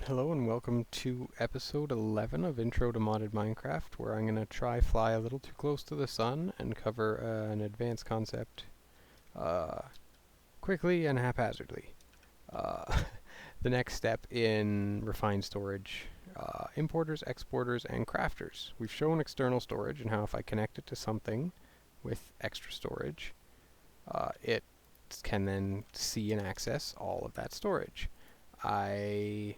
Hello and welcome to episode 11 of Intro to Modded Minecraft, where I'm going to try fly a little too close to the sun and cover an advanced concept uh, quickly and haphazardly. Uh, the next step in refined storage, importers, exporters, and crafters. We've shown external storage and how if I connect it to something with extra storage, it can then see and access all of that storage. I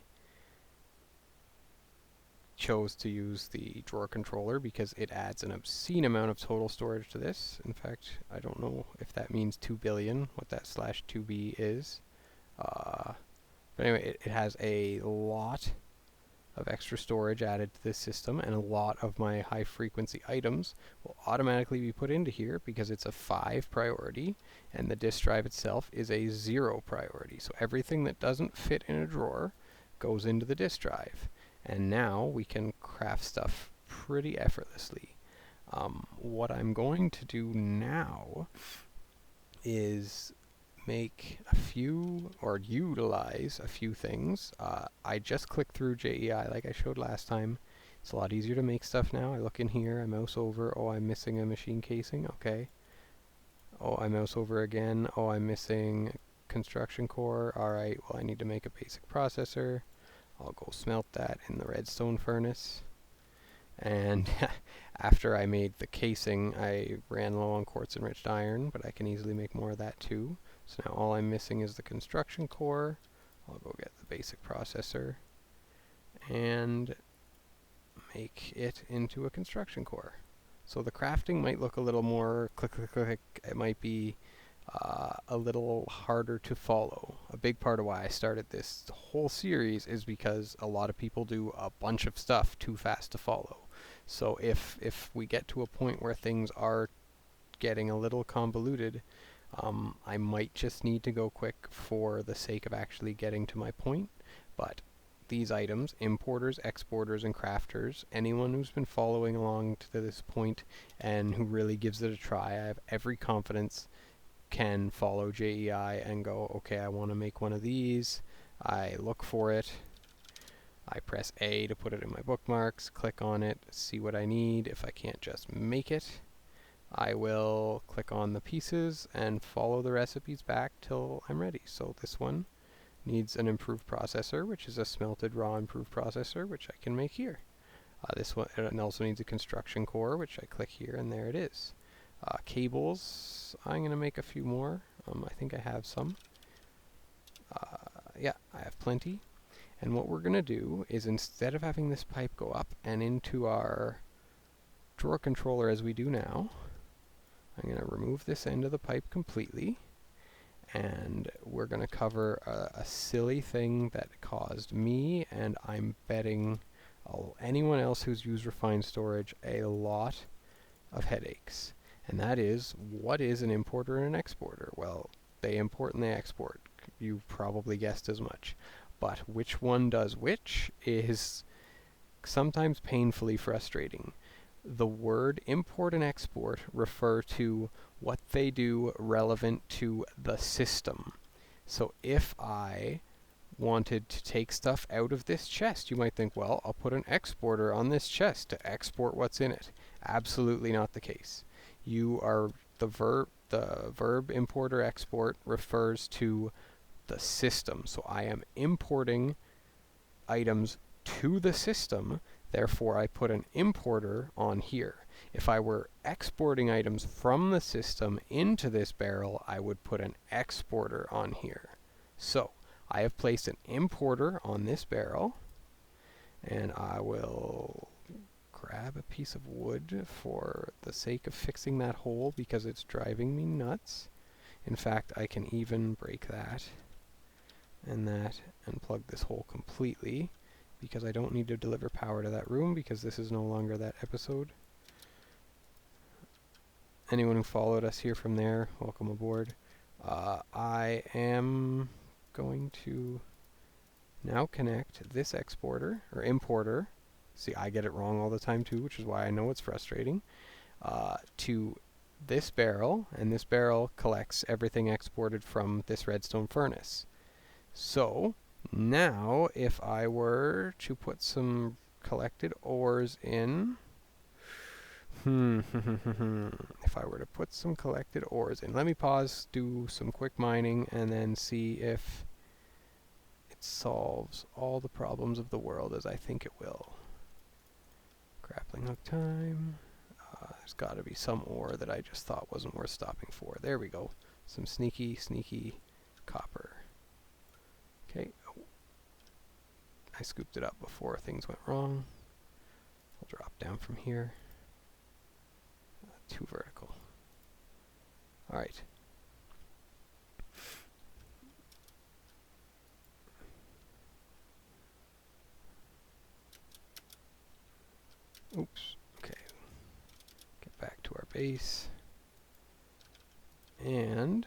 chose to use the drawer controller because it adds an obscene amount of total storage to this. In fact, I don't know if that means 2 billion, what that /2b is. But anyway, it has a lot of extra storage added to this system, and a lot of my high frequency items will automatically be put into here because it's a 5 priority and the disk drive itself is a 0 priority. So everything that doesn't fit in a drawer goes into the disk drive. And now we can craft stuff pretty effortlessly. What I'm going to do now is make a few, or utilize a few things. I just clicked through JEI like I showed last time. It's a lot easier to make stuff now. I look in here, I mouse over, oh, I'm missing a machine casing, okay. Oh, I mouse over again, oh, I'm missing construction core, alright, well I need to make a basic processor. I'll go smelt that in the redstone furnace. And after I made the casing, I ran low on quartz enriched iron, but I can easily make more of that too. So now all I'm missing is the construction core. I'll go get the basic processor and make it into a construction core. So the crafting might look a little more click, click, click. It might be a little harder to follow. A big part of why I started this whole series is because a lot of people do a bunch of stuff too fast to follow. So if we get to a point where things are getting a little convoluted, I might just need to go quick for the sake of actually getting to my point. But these items, importers, exporters, and crafters, anyone who's been following along to this point and who really gives it a try, I have every confidence can follow JEI and go, okay, I want to make one of these. I look for it. I press A to put it in my bookmarks, click on it, see what I need. If I can't just make it, I will click on the pieces and follow the recipes back till I'm ready. So this one needs an improved processor, which is a smelted raw improved processor, which I can make here. This one also needs a construction core, which I click here, and there it is. Cables, I'm going to make a few more. I think I have some. Yeah, I have plenty. And what we're going to do is, instead of having this pipe go up and into our drawer controller as we do now, I'm going to remove this end of the pipe completely. And we're going to cover a silly thing that caused me, and I'm betting anyone else who's used refined storage, a lot of headaches. And that is, what is an importer and an exporter? Well, they import and they export. You probably guessed as much. But which one does which is sometimes painfully frustrating. The word import and export refer to what they do relevant to the system. So if I wanted to take stuff out of this chest, you might think, well, I'll put an exporter on this chest to export what's in it. Absolutely not the case. The verb import or export refers to the system. So I am importing items to the system, therefore I put an importer on here. If I were exporting items from the system into this barrel, I would put an exporter on here. So I have placed an importer on this barrel, and I will grab a piece of wood for the sake of fixing that hole because it's driving me nuts. In fact, I can even break that and plug this hole completely because I don't need to deliver power to that room because this is no longer that episode. Anyone who followed us here from there, welcome aboard. I am going to now connect this exporter, or importer, see I get it wrong all the time too, which is why I know it's frustrating, to this barrel, and this barrel collects everything exported from this redstone furnace. So Now, if I were to put some collected ores in, if I were to put some collected ores in, let me pause, do some quick mining, and then see if it solves all the problems of the world as I think it will. Grappling hook time. There's got to be some ore that I just thought wasn't worth stopping for. There we go. Some sneaky, sneaky copper. Okay. Oh. I scooped it up before things went wrong. I'll drop down from here. Too vertical. Alright. Oops. Okay. Get back to our base. And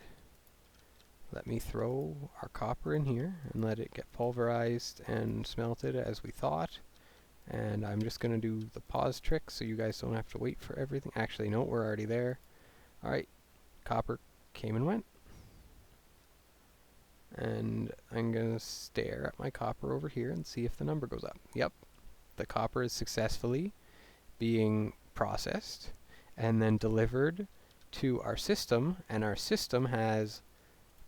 let me throw our copper in here and let it get pulverized and smelted as we thought. And I'm just going to do the pause trick so you guys don't have to wait for everything. Actually, no, we're already there. Alright, copper came and went. And I'm going to stare at my copper over here and see if the number goes up. Yep, the copper is successfully being processed and then delivered to our system, and our system has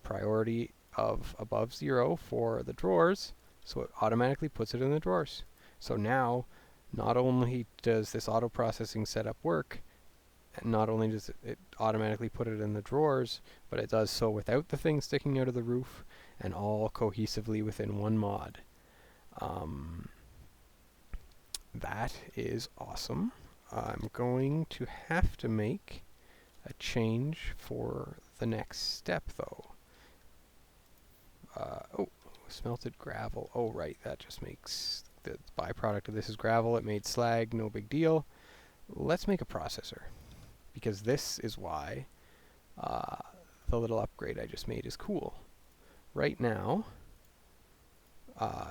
priority of above 0 for the drawers, so it automatically puts it in the drawers. So now, not only does this auto processing setup work, and not only does it automatically put it in the drawers, but it does so without the thing sticking out of the roof, and all cohesively within one mod. That is awesome. I'm going to have to make a change for the next step, though. Oh, smelted gravel. Oh, right, that just makes the byproduct of this is gravel. It made slag, no big deal. Let's make a processor, because this is why the little upgrade I just made is cool. Right now,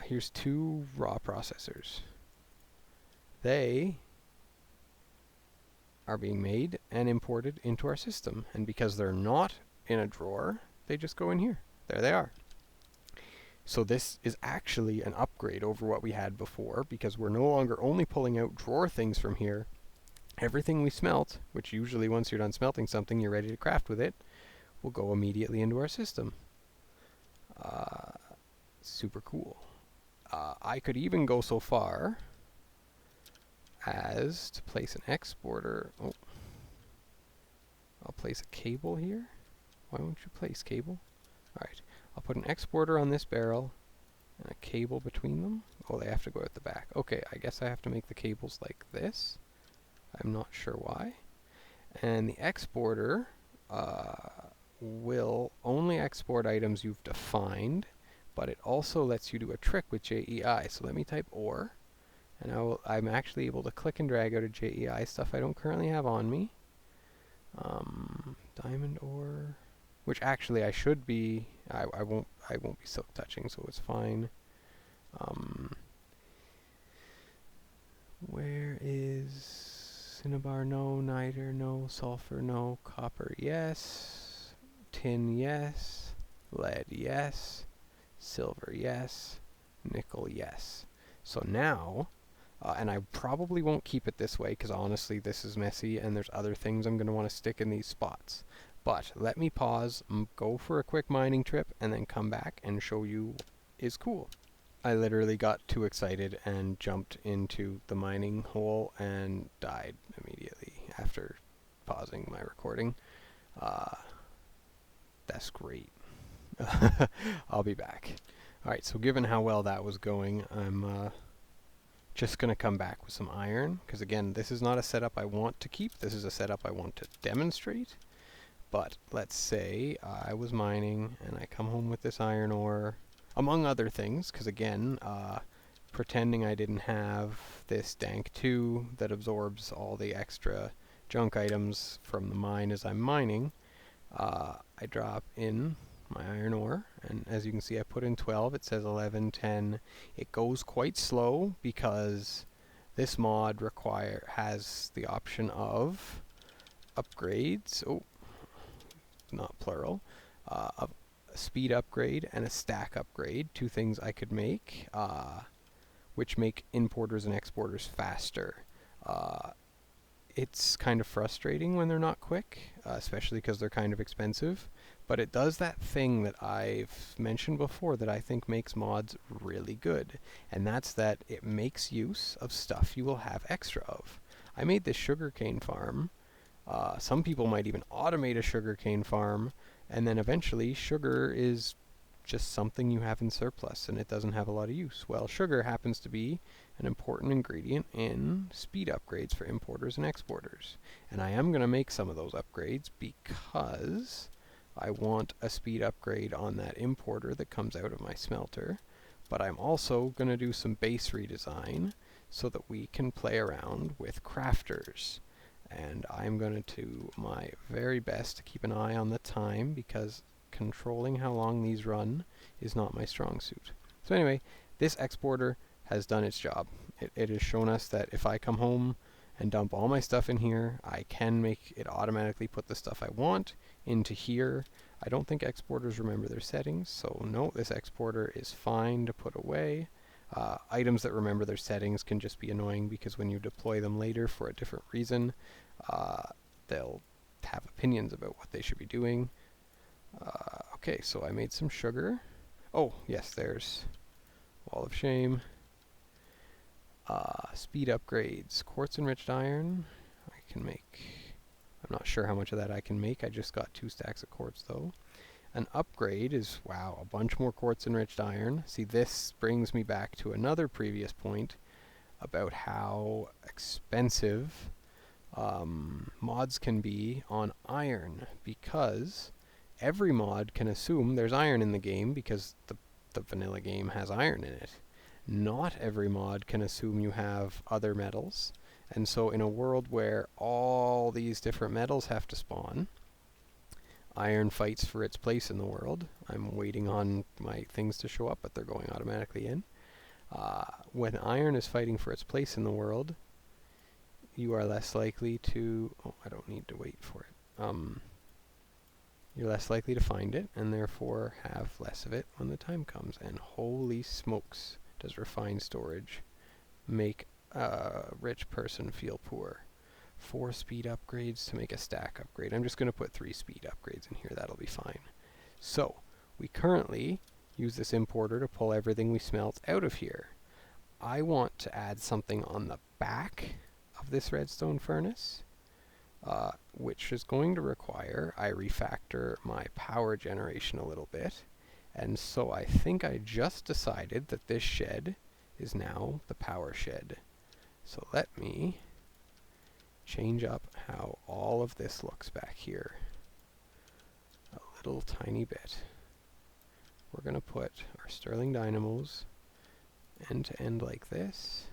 here's 2 raw processors. They are being made and imported into our system, and because they're not in a drawer, they just go in here. There they are. So this is actually an upgrade over what we had before, because we're no longer only pulling out drawer things from here. Everything we smelt, which usually once you're done smelting something, you're ready to craft with it, will go immediately into our system. Super cool. I could even go so far as to place an exporter. Oh, I'll place a cable here. Why won't you place cable? Alright, I'll put an exporter on this barrel and a cable between them. Oh, they have to go out the back. Okay, I guess I have to make the cables like this. I'm not sure why. And the exporter will only export items you've defined, but it also lets you do a trick with JEI. So let me type OR, and I'm actually able to click and drag out of JEI stuff I don't currently have on me. Diamond ore, which actually I should be. I won't be silk touching, so it's fine. Where is cinnabar? No. Niter? No. Sulfur? No. Copper? Yes. Tin? Yes. Lead? Yes. Silver? Yes. Nickel? Yes. So now, and I probably won't keep it this way because honestly this is messy and there's other things I'm going to want to stick in these spots. But let me pause, go for a quick mining trip, and then come back and show you what is cool. I literally got too excited and jumped into the mining hole and died immediately after pausing my recording. That's great. I'll be back. Alright, so given how well that was going, I'm just going to come back with some iron, because again, this is not a setup I want to keep, this is a setup I want to demonstrate. But let's say I was mining and I come home with this iron ore, among other things, because again, pretending I didn't have this dank 2 that absorbs all the extra junk items from the mine as I'm mining, I drop in my iron ore, and as you can see I put in 12, it says 11, 10. It goes quite slow because this mod has the option of upgrades, not plural, a speed upgrade and a stack upgrade, two things I could make, which make importers and exporters faster. It's kind of frustrating when they're not quick, especially because they're kind of expensive, but it does that thing that I've mentioned before that I think makes mods really good, and that's that it makes use of stuff you will have extra of. I made this sugarcane farm. Some people might even automate a sugarcane farm, and then eventually sugar is just something you have in surplus and it doesn't have a lot of use. Well, sugar happens to be an important ingredient in speed upgrades for importers and exporters. And I am going to make some of those upgrades because I want a speed upgrade on that importer that comes out of my smelter. But I'm also going to do some base redesign so that we can play around with crafters. And I'm going to do my very best to keep an eye on the time because controlling how long these run is not my strong suit. So anyway, this exporter has done its job. It has shown us that if I come home and dump all my stuff in here, I can make it automatically put the stuff I want into here. I don't think exporters remember their settings, so no, this exporter is fine to put away. Items that remember their settings can just be annoying because when you deploy them later for a different reason, they'll have opinions about what they should be doing. Okay, so I made some sugar. Oh, yes, there's Wall of Shame. Speed upgrades. Quartz enriched iron. I can make... I'm not sure how much of that I can make. I just got 2 stacks of quartz, though. An upgrade is, wow, a bunch more quartz enriched iron. See, this brings me back to another previous point about how expensive mods can be on iron, because every mod can assume there's iron in the game because the vanilla game has iron in it. Not every mod can assume you have other metals, and so in a world where all these different metals have to spawn, iron fights for its place in the world. I'm waiting on my things to show up, but they're going automatically in. When iron is fighting for its place in the world, you are less likely to... Oh, I don't need to wait for it. You're less likely to find it, and therefore have less of it when the time comes. And holy smokes, does refined storage make a rich person feel poor. 4 speed upgrades to make a stack upgrade. I'm just going to put 3 speed upgrades in here. That'll be fine. So, we currently use this importer to pull everything we smelt out of here. I want to add something on the back of this redstone furnace, which is going to require I refactor my power generation a little bit. And so I think I just decided that this shed is now the power shed. So let me change up how all of this looks back here a little tiny bit. We're going to put our Stirling dynamos end to end like this.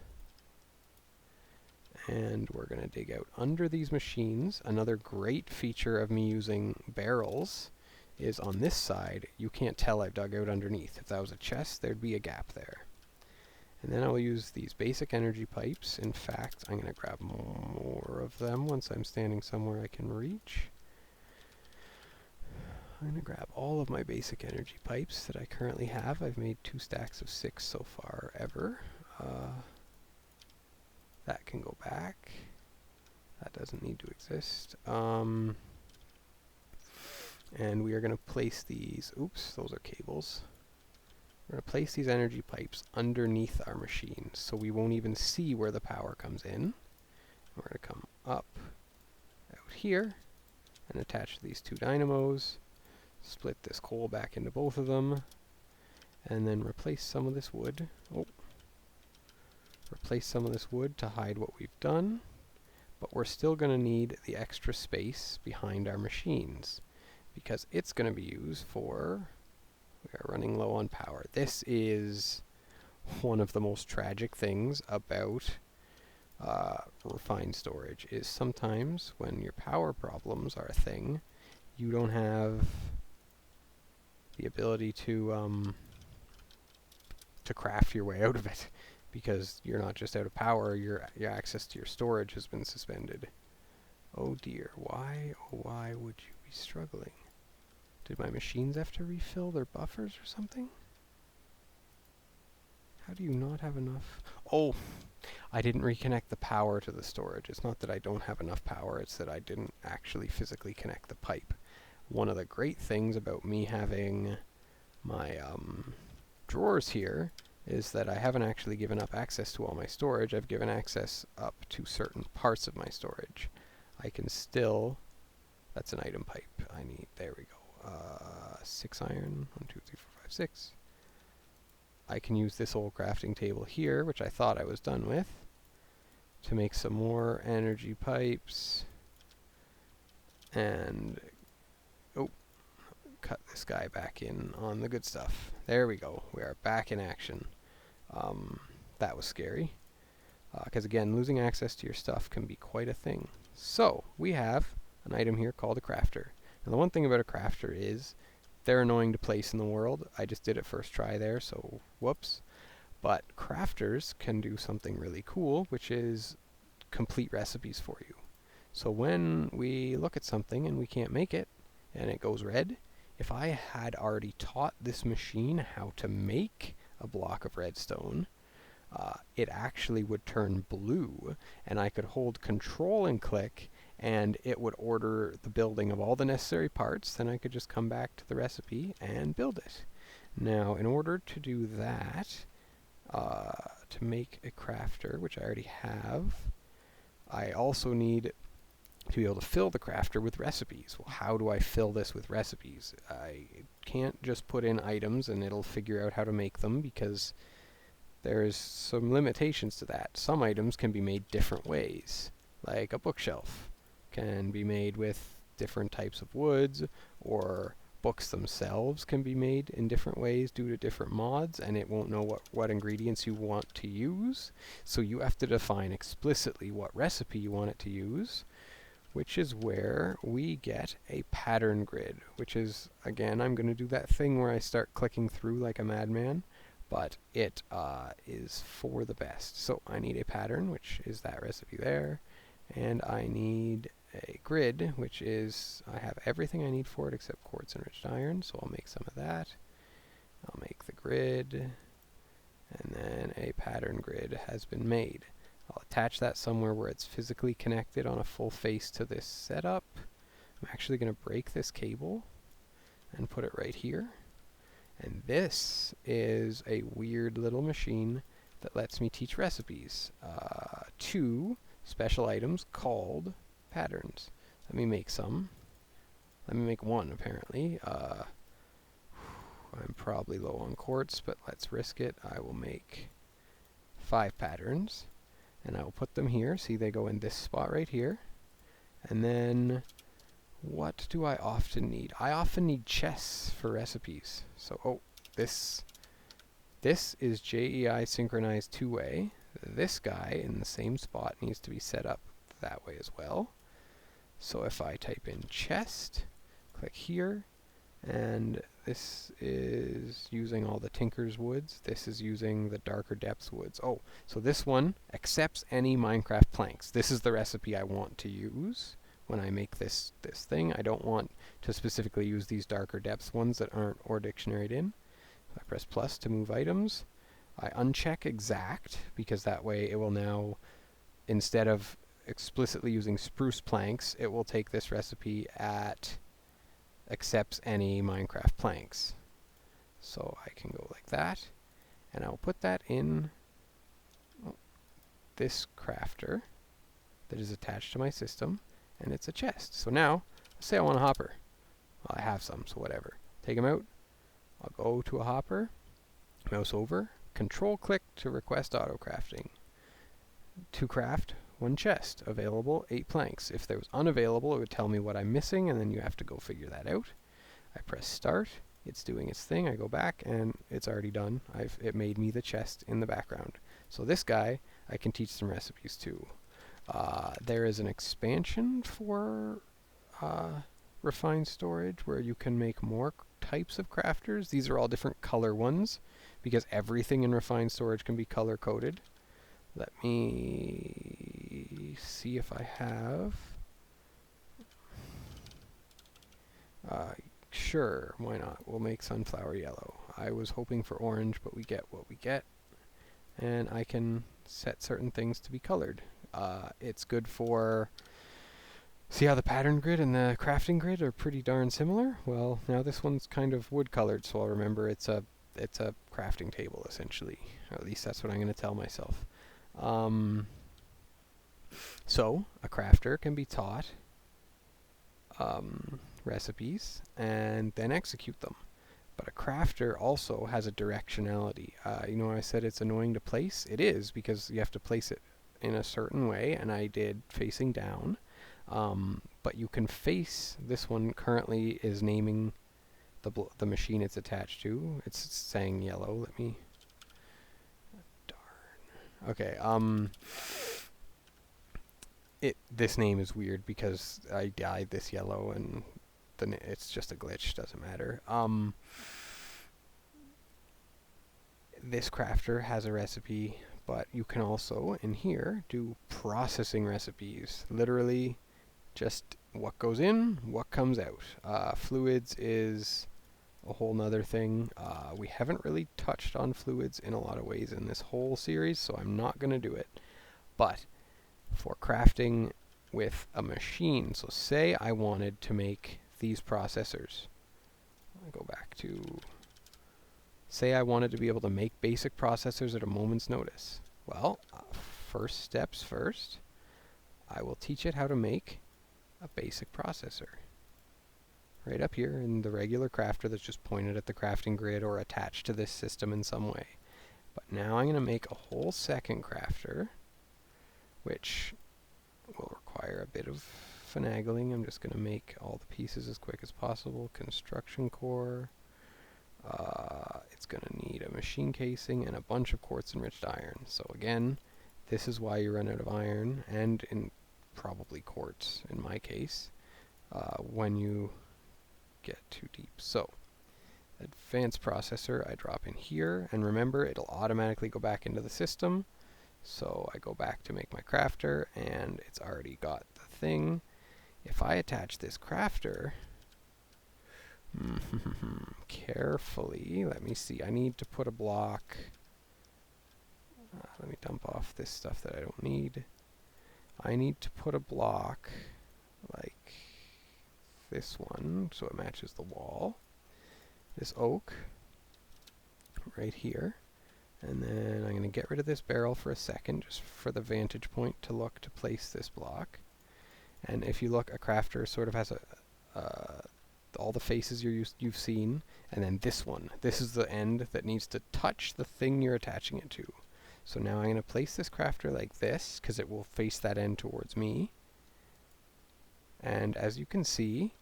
And we're going to dig out under these machines. Another great feature of me using barrels is on this side, you can't tell I've dug out underneath. If that was a chest, there'd be a gap there. And then I'll use these basic energy pipes. In fact, I'm going to grab more of them once I'm standing somewhere I can reach. I'm going to grab all of my basic energy pipes that I currently have. I've made 2 stacks of 6 so far ever. That can go back. That doesn't need to exist. And we are going to place these, oops, those are cables. We're going to place these energy pipes underneath our machines so we won't even see where the power comes in. We're going to come up out here and attach these 2 dynamos, split this coal back into both of them, and then replace some of this wood. Replace some of this wood to hide what we've done, but we're still going to need the extra space behind our machines because it's going to be used for... We are running low on power. This is one of the most tragic things about refined storage, is sometimes when your power problems are a thing, you don't have the ability to craft your way out of it, because you're not just out of power, your access to your storage has been suspended. Oh dear, why, oh why would you be struggling Did my machines have to refill their buffers or something? How do you not have enough? Oh, I didn't reconnect the power to the storage. It's not that I don't have enough power, it's that I didn't actually physically connect the pipe. One of the great things about me having my drawers here is that I haven't actually given up access to all my storage. I've given access up to certain parts of my storage. I can still... That's an item pipe. I need... There we go. 6 iron. 1, 2, 3, 4, 5, 6. I can use this old crafting table here, which I thought I was done with, to make some more energy pipes. And... Oh, cut this guy back in on the good stuff. There we go. We are back in action. That was scary. Because again, losing access to your stuff can be quite a thing. So, we have an item here called a crafter. And the one thing about a crafter is they're annoying to place in the world. I just did it first try there, so whoops. But crafters can do something really cool, which is complete recipes for you. So when we look at something and we can't make it, and it goes red, if I had already taught this machine how to make a block of redstone, it actually would turn blue, and I could hold Control and click, and it would order the building of all the necessary parts. Then I could just come back to the recipe and build it. Now, in order to do that, to make a crafter, which I already have, I also need to be able to fill the crafter with recipes. Well, how do I fill this with recipes? I can't just put in items and it'll figure out how to make them, because there's some limitations to that. Some items can be made different ways, like a bookshelf can be made with different types of woods, or books themselves can be made in different ways due to different mods, and it won't know what ingredients you want to use. So you have to define explicitly what recipe you want it to use, which is where we get a pattern grid, which is, again, I'm going to do that thing where I start clicking through like a madman, but it is for the best. So I need a pattern, which is that recipe there, and I need a grid, which is, I have everything I need for it except quartz enriched iron, so I'll make some of that. I'll make the grid, and then a pattern grid has been made. I'll attach that somewhere where it's physically connected on a full face to this setup. I'm actually going to break this cable and put it right here. And this is a weird little machine that lets me teach recipes. 2 special items called patterns. Let me make some. Let me make 1, apparently. I'm probably low on quartz, but let's risk it. I will make 5 patterns, and I will put them here. See, they go in this spot right here. And then, what do I often need? I often need chests for recipes. So, this is JEI synchronized 2-way. This guy in the same spot needs to be set up that way as well. So if I type in chest, click here, and this is using all the Tinker's woods. This is using the darker depths woods. Oh, so this one accepts any Minecraft planks. This is the recipe I want to use when I make this thing. I don't want to specifically use these darker depths ones that aren't or dictionaried in. I press plus to move items. I uncheck exact, because that way it will now, instead of explicitly using spruce planks, it will take this recipe at accepts any Minecraft planks. So I can go like that, and I'll put that in this crafter that is attached to my system, and it's a chest. So now, let's say I want a hopper. Well, I have some, so whatever. Take them out. I'll go to a hopper, mouse over, Control click to request auto crafting. To craft 1 chest, available 8 planks. If there was unavailable, it would tell me what I'm missing, and then you have to go figure that out. I press start, it's doing its thing, I go back, and it's already done. It made me the chest in the background. So this guy, I can teach some recipes to. There is an expansion for refined storage where you can make more types of crafters. These are all different color ones, because everything in refined storage can be color coded. Let me see if I have. Sure, why not? We'll make sunflower yellow. I was hoping for orange, but we get what we get. And I can set certain things to be colored. It's good for... See how the pattern grid and the crafting grid are pretty darn similar? Well, now this one's kind of wood colored, so I'll remember it's a crafting table, essentially. Or at least that's what I'm going to tell myself. So, a crafter can be taught recipes and then execute them. But a crafter also has a directionality. You know, I said it's annoying to place? It is, because you have to place it in a certain way, and I did facing down. But you can face, this one currently is naming the machine it's attached to. It's saying yellow. Let me... Darn. Okay, this name is weird because I dyed this yellow and it's just a glitch, doesn't matter. This crafter has a recipe, but you can also, in here, do processing recipes. Literally, just what goes in, what comes out. Fluids is a whole nother thing. We haven't really touched on fluids in a lot of ways in this whole series, so I'm not going to do it. But for crafting with a machine, so say I wanted to make these processors. I'll go back to... Say I wanted to be able to make basic processors at a moment's notice. Well, first steps first, I will teach it how to make a basic processor. Right up here in the regular crafter that's just pointed at the crafting grid or attached to this system in some way. But now I'm going to make a whole second crafter, which will require a bit of finagling. I'm just going to make all the pieces as quick as possible. Construction core. It's going to need a machine casing and a bunch of quartz enriched iron. So again, this is why you run out of iron, and in probably quartz in my case, when you get too deep. So advanced processor I drop in here, and remember it'll automatically go back into the system. So I go back to make my crafter, and it's already got the thing. If I attach this crafter... carefully, let me see, I need to put a block. Let me dump off this stuff that I don't need. I need to put a block like this one so it matches the wall. This oak right here. And then I'm going to get rid of this barrel for a second, just for the vantage point to look to place this block. And if you look, a crafter sort of has all the faces you've seen, and then this one. This is the end that needs to touch the thing you're attaching it to. So now I'm going to place this crafter like this, because it will face that end towards me. And as you can see,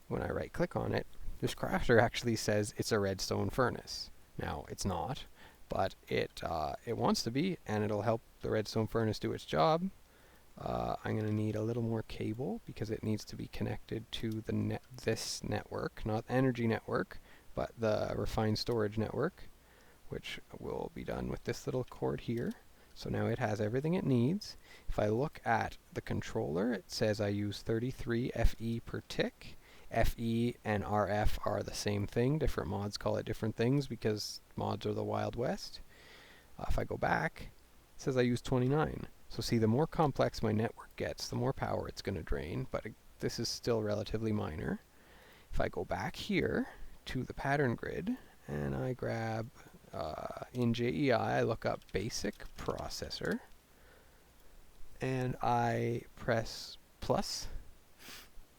when I right click on it, this crafter actually says it's a redstone furnace. Now, it's not, but it wants to be, and it'll help the redstone furnace do its job. I'm going to need a little more cable because it needs to be connected to this network, not the energy network, but the refined storage network, which will be done with this little cord here. So now it has everything it needs. If I look at the controller, it says I use 33 FE per tick. FE and RF are the same thing. Different mods call it different things because mods are the Wild West. If I go back, it says I use 29. So see, the more complex my network gets, the more power it's going to drain, but this is still relatively minor. If I go back here to the pattern grid, and I grab, in JEI, I look up basic processor, and I press plus,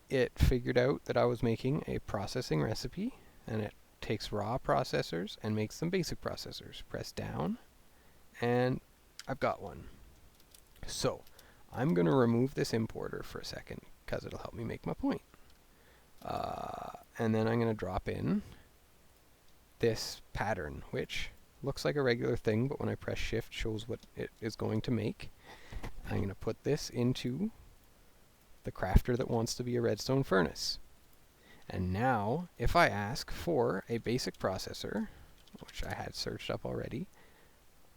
it figured out that I was making a processing recipe, and it takes raw processors and makes them basic processors. Press down, and I've got one. So, I'm going to remove this importer for a second, because it'll help me make my point. And then I'm going to drop in this pattern, which looks like a regular thing, but when I press shift, shows what it is going to make. I'm going to put this into the crafter that wants to be a redstone furnace. And now, if I ask for a basic processor, which I had searched up already,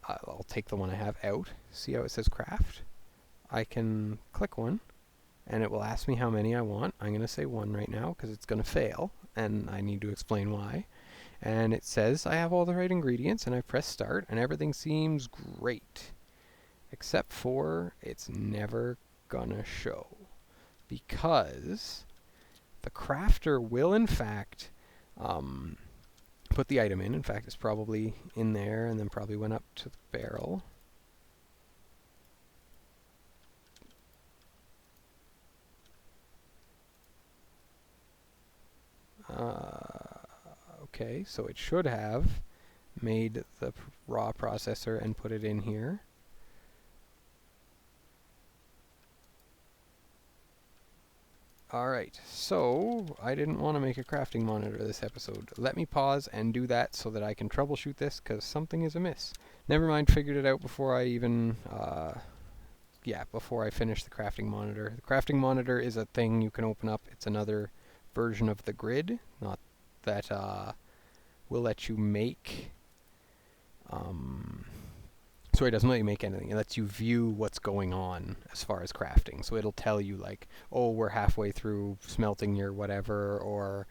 I'll take the one I have out. See how it says craft? I can click one, and it will ask me how many I want. I'm going to say one right now, because it's going to fail. and I need to explain why. And it says I have all the right ingredients, and I press start, and everything seems great. Except for it's never gonna show. Because the crafter will, in fact, put the item in. In fact, it's probably in there, and then probably went up to the barrel. Okay, so it should have made the raw processor and put it in here. Alright, so I didn't want to make a crafting monitor this episode. Let me pause and do that so that I can troubleshoot this, because something is amiss. Never mind, figured it out before I even, before I finished the crafting monitor. The crafting monitor is a thing you can open up. It's another version of the grid, not that will let you make... Sorry, it doesn't let you make anything. It lets you view what's going on as far as crafting. So it'll tell you like, oh, we're halfway through smelting your whatever, or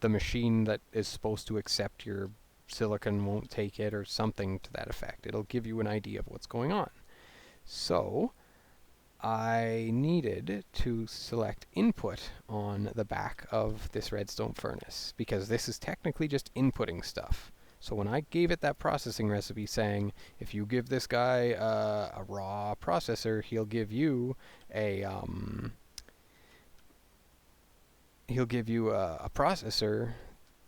the machine that is supposed to accept your silicon won't take it, or something to that effect. It'll give you an idea of what's going on. So I needed to select input on the back of this redstone furnace, because this is technically just inputting stuff. So when I gave it that processing recipe saying, if you give this guy a raw processor, he'll give you a processor,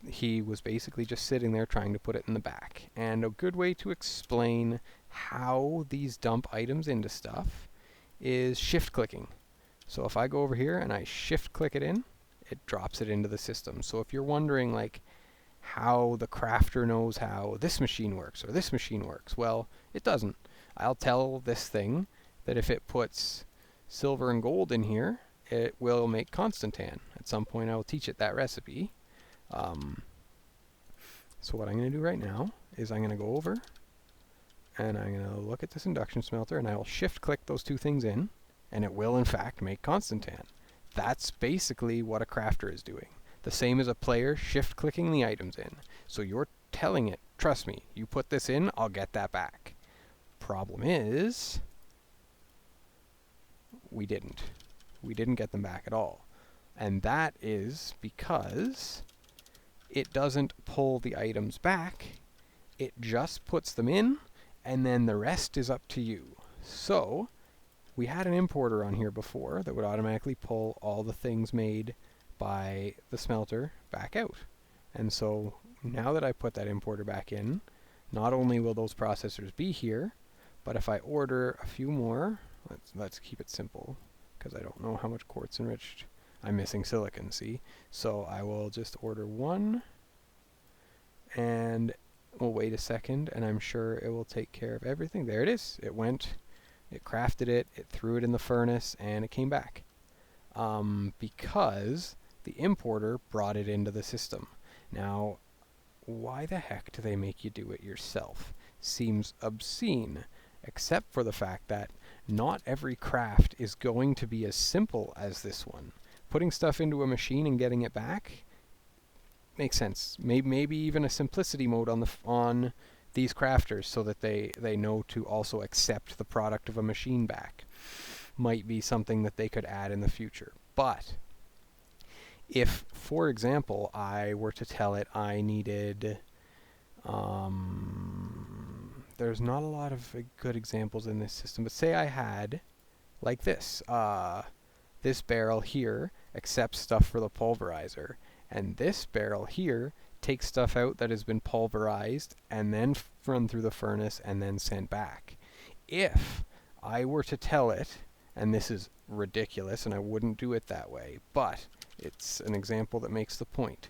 he was basically just sitting there trying to put it in the back. And a good way to explain how these dump items into stuff is shift clicking. So if I go over here and I shift click it in, it drops it into the system. So if you're wondering like how the crafter knows how this machine works or this machine works, well, it doesn't. I'll tell this thing that if it puts silver and gold in here, it will make constantan. At some point I will teach it that recipe. So what I'm going to do right now is I'm going to go over and I'm going to look at this induction smelter, and I will shift click those two things in, and it will in fact make constantan. That's basically what a crafter is doing. The same as a player shift clicking the items in. So you're telling it, trust me, you put this in, I'll get that back. Problem is, we didn't. We didn't get them back at all. And that is because it doesn't pull the items back, it just puts them in, and then the rest is up to you. So, we had an importer on here before that would automatically pull all the things made by the smelter back out. And so now that I put that importer back in, not only will those processors be here, but if I order a few more, let's keep it simple, because I don't know how much quartz enriched. I'm missing silicon, see? So I will just order one, and we'll wait a second, and I'm sure it will take care of everything. There it is. It went, it crafted it, it threw it in the furnace, and it came back. Because the importer brought it into the system. Now, why the heck do they make you do it yourself? Seems obscene, except for the fact that not every craft is going to be as simple as this one. Putting stuff into a machine and getting it back makes sense. Maybe even a simplicity mode on these crafters so that they know to also accept the product of a machine back. Might be something that they could add in the future. But if, for example, I were to tell it I needed, there's not a lot of good examples in this system, but say I had, like this, this barrel here accepts stuff for the pulverizer, and this barrel here takes stuff out that has been pulverized and then run through the furnace and then sent back. If I were to tell it, and this is ridiculous and I wouldn't do it that way, but it's an example that makes the point.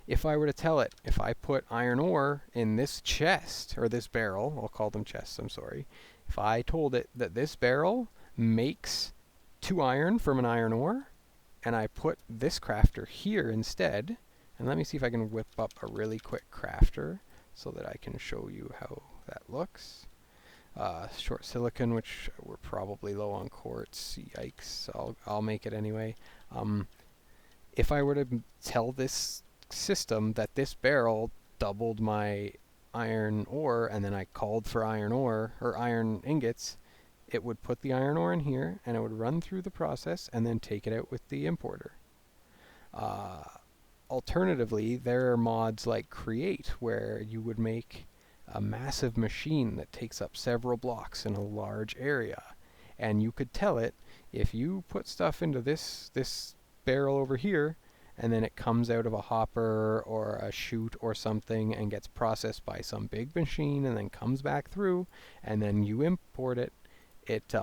If I were to tell it, if I put iron ore in this chest, or this barrel, I'll call them chests, I'm sorry. If I told it that this barrel makes 2 iron from an iron ore, and I put this crafter here instead, and let me see if I can whip up a really quick crafter so that I can show you how that looks. Short silicon, which we're probably low on quartz. Yikes! I'll make it anyway. if I were to tell this system that this barrel doubled my iron ore, and then I called for iron ore or iron ingots, it would put the iron ore in here and it would run through the process and then take it out with the importer. Uh, Alternatively, there are mods like Create where you would make a massive machine that takes up several blocks in a large area, and you could tell it, if you put stuff into this barrel over here, and then it comes out of a hopper or a chute or something and gets processed by some big machine and then comes back through, and then you import it, it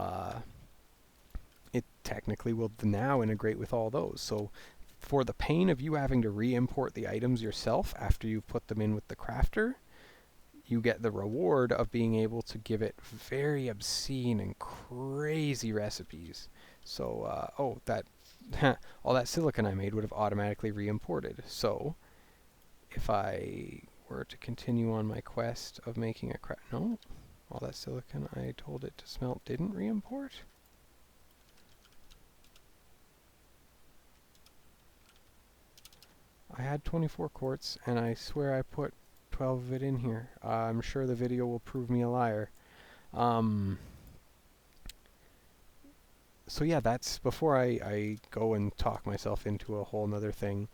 technically will now integrate with all those. So for the pain of you having to re-import the items yourself after you've put them in with the crafter, you get the reward of being able to give it very obscene and crazy recipes. So, all that silicon I made would have automatically re-imported. So, if I were to continue on my quest of making a no, all that silicon I told it to smelt didn't re-import. I had 24 quartz, and I swear I put 12 of it in here. I'm sure the video will prove me a liar. So yeah, that's before I go and talk myself into a whole nother thing.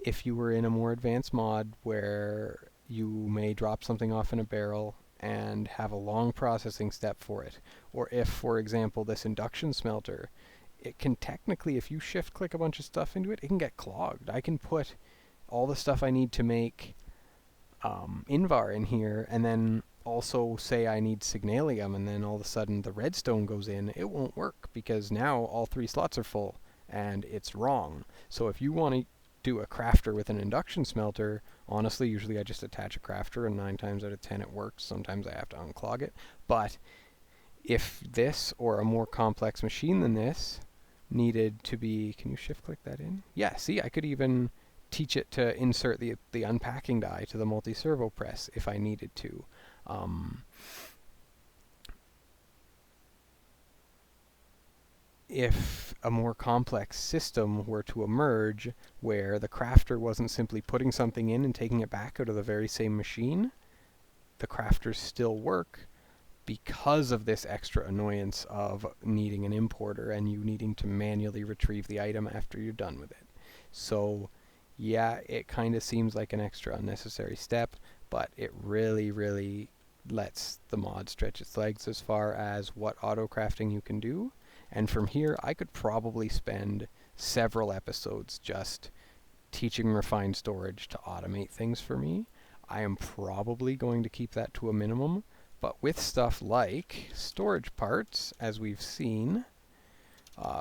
If you were in a more advanced mod where you may drop something off in a barrel and have a long processing step for it, or if, for example, this induction smelter, it can technically, if you shift click a bunch of stuff into it, it can get clogged. I can put all the stuff I need to make Invar in here, and then also say I need Signalium, and then all of a sudden the redstone goes in. It won't work because now all 3 slots are full and it's wrong. So if you want to do a crafter with an induction smelter, honestly, usually I just attach a crafter and 9 times out of 10 it works. Sometimes I have to unclog it. But if this or a more complex machine than this needed to be, can you shift click that in? Yeah, see, I could even teach it to insert the unpacking die to the multi-servo press if I needed to. If a more complex system were to emerge where the crafter wasn't simply putting something in and taking it back out of the very same machine, the crafters still work because of this extra annoyance of needing an importer and you needing to manually retrieve the item after you're done with it. So yeah, it kind of seems like an extra unnecessary step, but it really, really lets the mod stretch its legs as far as what auto crafting you can do. And from here, I could probably spend several episodes just teaching refined storage to automate things for me. I am probably going to keep that to a minimum, but with stuff like storage parts, as we've seen,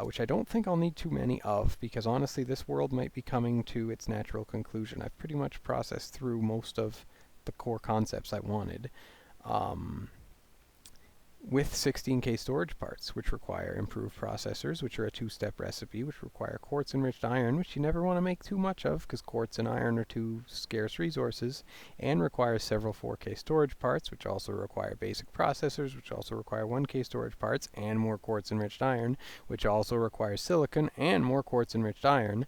which I don't think I'll need too many of, because honestly this world might be coming to its natural conclusion. I've pretty much processed through most of the core concepts I wanted. With 16K storage parts, which require improved processors, which are a 2-step recipe, which require quartz-enriched iron, which you never want to make too much of, because quartz and iron are 2 scarce resources, and require several 4K storage parts, which also require basic processors, which also require 1K storage parts, and more quartz-enriched iron, which also requires silicon, and more quartz-enriched iron.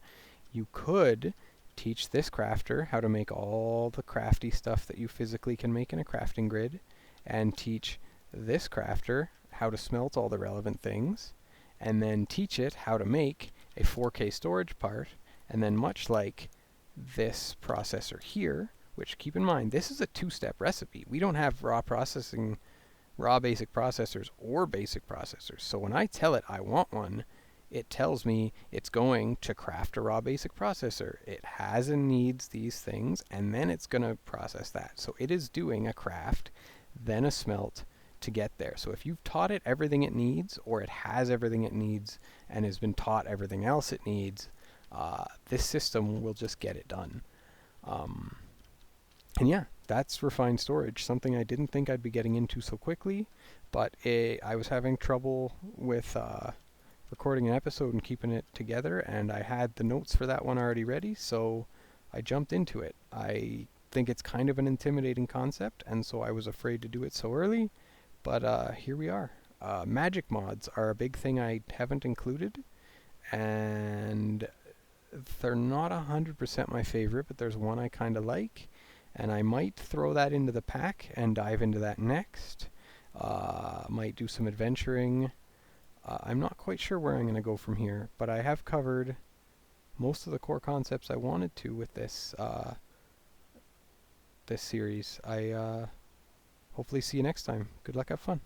You could teach this crafter how to make all the crafty stuff that you physically can make in a crafting grid, and teach this crafter how to smelt all the relevant things, and then teach it how to make a 4K storage part, and then much like this processor here, which keep in mind, this is a 2-step recipe. We don't have raw basic processors or basic processors. So when I tell it I want one, it tells me it's going to craft a raw basic processor. It has and needs these things, and then it's going to process that. So it is doing a craft, then a smelt, to get there. So if you've taught it everything it needs, or it has everything it needs and has been taught everything else it needs, this system will just get it done. And yeah, that's refined storage, something I didn't think I'd be getting into so quickly, but I was having trouble with recording an episode and keeping it together, and I had the notes for that one already ready, so I jumped into it. I think it's kind of an intimidating concept, and so I was afraid to do it so early. But here we are. Magic mods are a big thing I haven't included, and they're not 100% my favorite, but there's one I kind of like, and I might throw that into the pack and dive into that next. Might do some adventuring. I'm not quite sure where I'm going to go from here, but I have covered most of the core concepts I wanted to with this this series. I hopefully see you next time. Good luck, have fun.